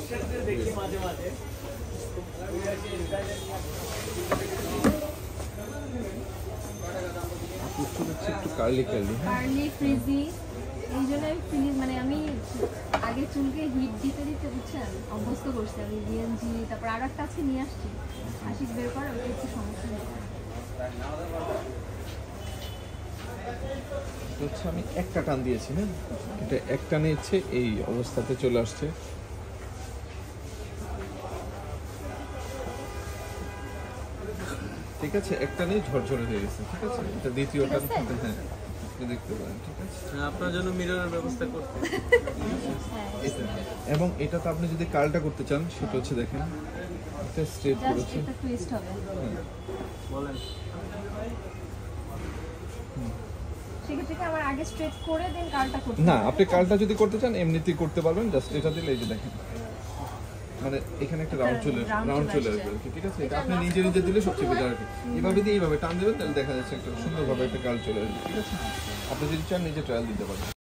একটু কার্লি ফ্রিজি, এই জন্য আমি ফ্রিজ মানে আমি আগে চুলকে হিট দিতে দিতে বুঝছেন অভ্যস্ত করছি। আমি বিএনজি তারপর আর একটা আছে নিয়ে আসছি, আশিক বের করে ওটা একটু সমস্যা নেই। হচ্ছে আমি একটা টান দিয়েছি না, এটা এক টানে হচ্ছে এই অবস্থাতে চলে আসছে। ঠিক আছে, একটা নেই ঝরঝরে হয়ে গেছে। ঠিক আছে, এটা দ্বিতীয় টান। হ্যাঁ দেখতে পারেন। ঠিক আছে, আপনার জন্য মিররের ব্যবস্থা করতে। এবং এটা তো আপনি যদি কালটা করতে চান সেটা হচ্ছে দেখেন এটা স্ট্রেট করেছে, এটা টুইস্ট হবে। বলেন সেক্ষেত্রে কি আমার আগে স্ট্রেট করে দেন কালটা করতে? না, আপনি কালটা যদি করতে চান এমনিতেই করতে পারবেন। জাস্ট এটা দিলে এই যে দেখেন মানে এখানে একটা রাউন্ড চলে আসবে। ঠিক আছে, এটা আপনি নিজে নিজে দিলে সবচেয়ে বেটার আর কি। এইভাবে দিয়ে এইভাবে টান দেবেন তাহলে দেখা যাচ্ছে একটা সুন্দরভাবে একটা কাল চলে আসবে। ঠিক আছে, আপনি যদি চান নিজে ট্রায়াল দিতে পারেন।